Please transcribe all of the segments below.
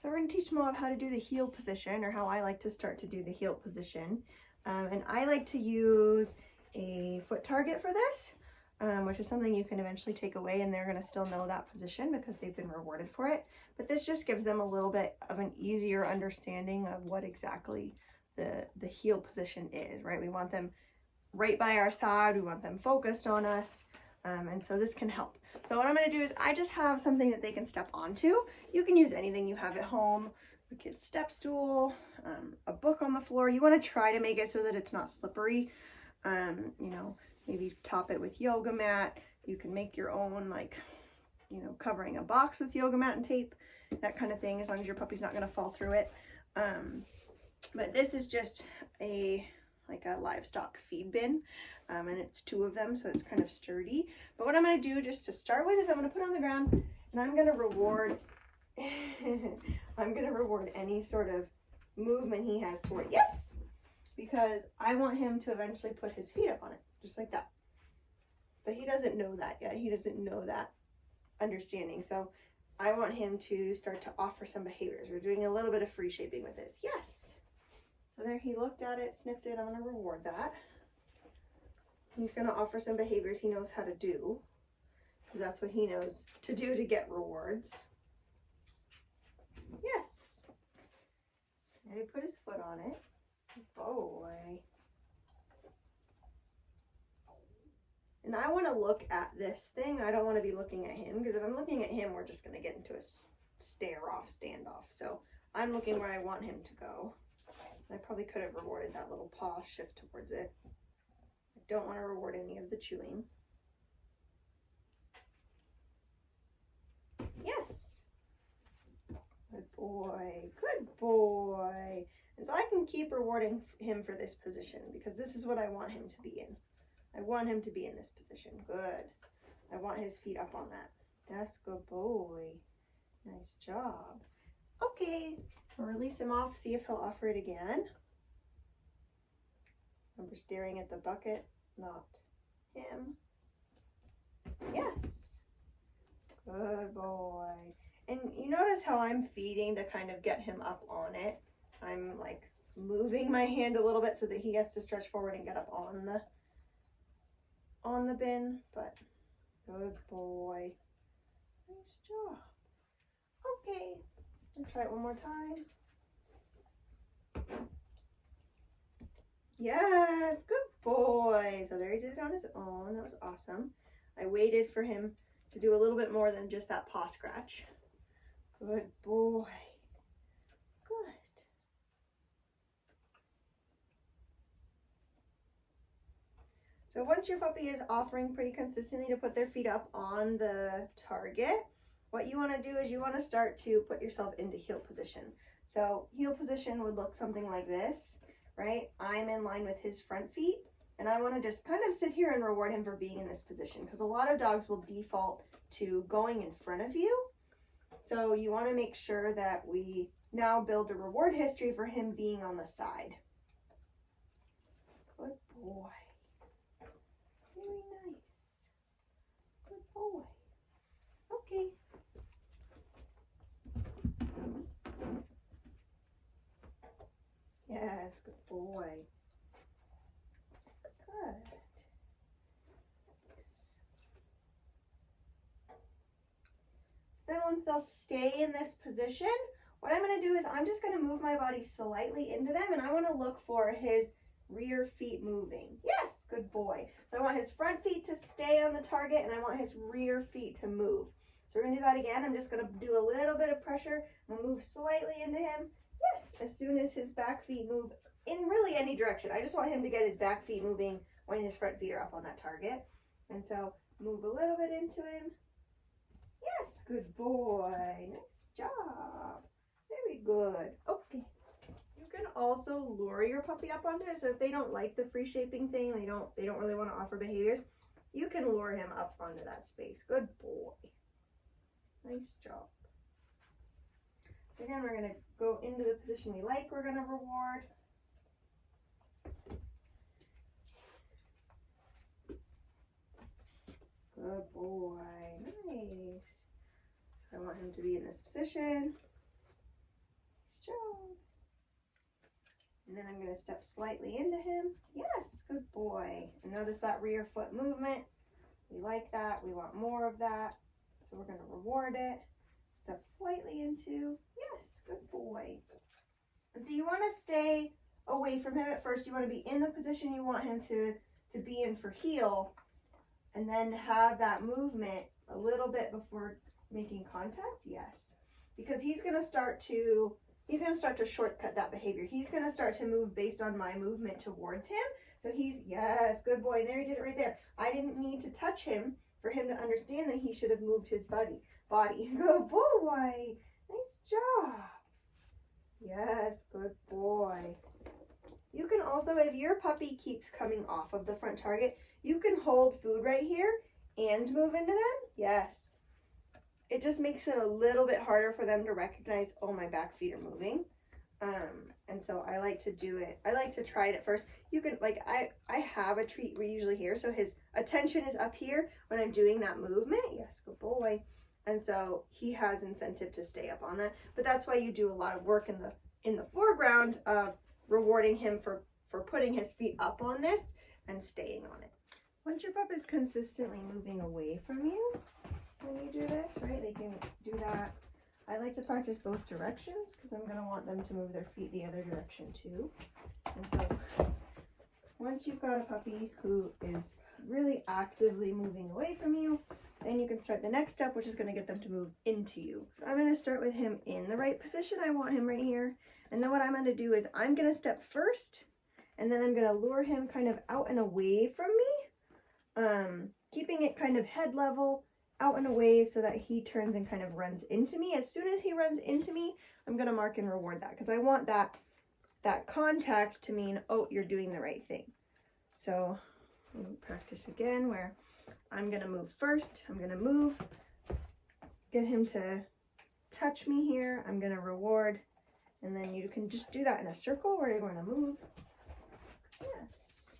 So we're going to teach Moab how to do the heel position, or how I like to start to do the heel position. And I like to use a foot target for this, which is something you can eventually take away and they're going to still know that position because they've been rewarded for it. But this just gives them a little bit of an easier understanding of what exactly the heel position is, right? We want them right by our side. We want them focused on us. And so this can help. So what I'm going to do is I just have something that they can step onto. You can use anything you have at home, a kid's step stool, a book on the floor. You want to try to make it so that it's not slippery. You know, maybe top it with yoga mat. You can make your own, like, you know, covering a box with yoga mat and tape, that kind of thing, as long as your puppy's not going to fall through it. But this is just like a livestock feed bin, and it's 2 of them, so it's kind of sturdy. But what I'm going to do just to start with is I'm going to put it on the ground and I'm going to reward I'm going to reward any sort of movement he has toward, yes, because I want him to eventually put his feet up on it, just like that. But he doesn't know that yet. He doesn't know that understanding. So I want him to start to offer some behaviors. We're doing a little bit of free shaping with this. Yes. So there, he looked at it, sniffed it. I'm going to reward that. He's going to offer some behaviors he knows how to do, because that's what he knows to do to get rewards. Yes. And he put his foot on it. Boy. And I want to look at this thing. I don't want to be looking at him, because if I'm looking at him, we're just going to get into a stare-off, standoff. So I'm looking where I want him to go. I probably could have rewarded that little paw shift towards it. I don't want to reward any of the chewing. Yes. Good boy. Good boy. And so I can keep rewarding him for this position, because this is what I want him to be in. I want him to be in this position. Good. I want his feet up on that. That's good boy. Nice job. Okay. I'll release him off, see if he'll offer it again. Remember, staring at the bucket, not him. Yes. Good boy. And you notice how I'm feeding to kind of get him up on it. I'm like moving my hand a little bit so that he gets to stretch forward and get up on the bin, but good boy. Nice job. Okay. Let's try it one more time. Yes, good boy. So there he did it on his own. That was awesome. I waited for him to do a little bit more than just that paw scratch. Good boy. Good. So once your puppy is offering pretty consistently to put their feet up on the target, what you want to do is you want to start to put yourself into heel position. So heel position would look something like this, right? I'm in line with his front feet, and I want to just kind of sit here and reward him for being in this position, because a lot of dogs will default to going in front of you. So you want to make sure that we now build a reward history for him being on the side. Good boy. Very nice. Good boy. Okay. Yes, good boy. Good. So then once they'll stay in this position, what I'm going to do is I'm just going to move my body slightly into them, and I want to look for his rear feet moving. Yes, good boy. So I want his front feet to stay on the target, and I want his rear feet to move. So we're going to do that again. I'm just going to do a little bit of pressure. I'm going to move slightly into him. Yes, as soon as his back feet move in really any direction. I just want him to get his back feet moving when his front feet are up on that target. And so move a little bit into him. Yes, good boy. Nice job. Very good. Okay. You can also lure your puppy up onto it. So if they don't like the free shaping thing, they don't really want to offer behaviors, you can lure him up onto that space. Good boy. Nice job. Again, we're going to go into the position we like. We're going to reward. Good boy. Nice. So I want him to be in this position. And then I'm going to step slightly into him. Yes, good boy. And notice that rear foot movement. We like that. We want more of that. So we're going to reward it. Step slightly into. Yes, good boy. And so you want to stay away from him at first. You want to be in the position you want him to be in for heel. And then have that movement a little bit before making contact. Yes. Because he's going to start to shortcut that behavior. He's going to start to move based on my movement towards him. So he's, yes, good boy. And there he did it right there. I didn't need to touch him for him to understand that he should have moved his body. Good boy. Nice job. Yes, good boy. You can also, if your puppy keeps coming off of the front target, you can hold food right here and move into them. Yes. It just makes it a little bit harder for them to recognize, oh, my back feet are moving. And so I like to do it. I like to try it at first. You can, like, I have a treat usually here. So his attention is up here when I'm doing that movement. Yes, good boy. And so he has incentive to stay up on that. But that's why you do a lot of work in the foreground of rewarding him for putting his feet up on this and staying on it. Once your pup is consistently moving away from you, when you do this, right, they can do that. I like to practice both directions because I'm going to want them to move their feet the other direction too. And so once you've got a puppy who is really actively moving away from you, then you can start the next step, which is going to get them to move into you. So I'm going to start with him in the right position. I want him right here. And then what I'm going to do is I'm going to step first, and then I'm going to lure him kind of out and away from me, keeping it kind of head level, out and away so that he turns and kind of runs into me. As soon as he runs into me, I'm going to mark and reward that because I want that contact to mean, oh, you're doing the right thing. So we'll practice again where I'm going to move first. I'm going to move, get him to touch me here. I'm going to reward, and then you can just do that in a circle where you're going to move. Yes.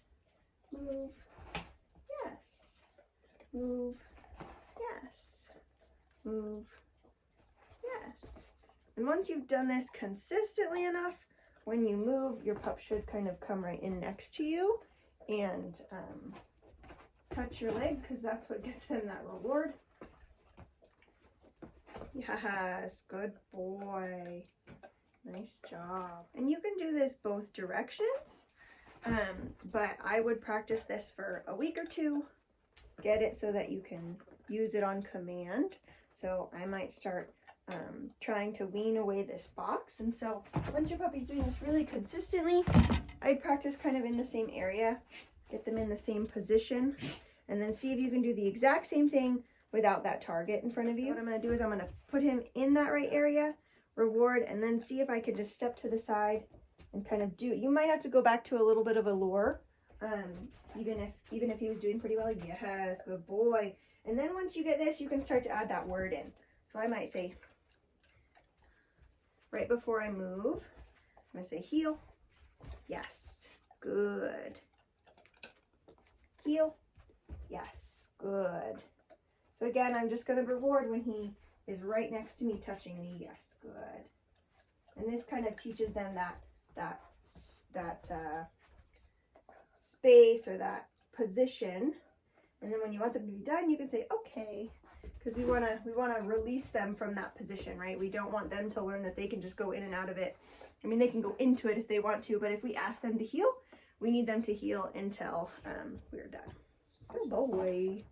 Move. Yes. Move. Yes. Move. Yes. And once you've done this consistently enough, when you move, your pup should kind of come right in next to you and touch your leg because that's what gets them that reward. Yes, good boy. Nice job. And you can do this both directions, but I would practice this for a week or two. Get it so that you can use it on command. So I might start trying to wean away this box. And so once your puppy's doing this really consistently, I'd practice kind of in the same area, get them in the same position, and then see if you can do the exact same thing without that target in front of you. What I'm going to do is I'm going to put him in that right area, reward, and then see if I can just step to the side and kind of do. You might have to go back to a little bit of a lure, even if he was doing pretty well. Yes, good boy. And then once you get this, you can start to add that word in. So I might say, right before I move, I'm going to say heel. Yes, good. Heel. Yes, good. So again, I'm just going to reward when he is right next to me touching me. Yes, good. And this kind of teaches them that space or that position. And then when you want them to be done, you can say, okay, because we want to release them from that position, right? We don't want them to learn that they can just go in and out of it. I mean, they can go into it if they want to, but if we ask them to heel, we need them to heel until we're done. Good boy.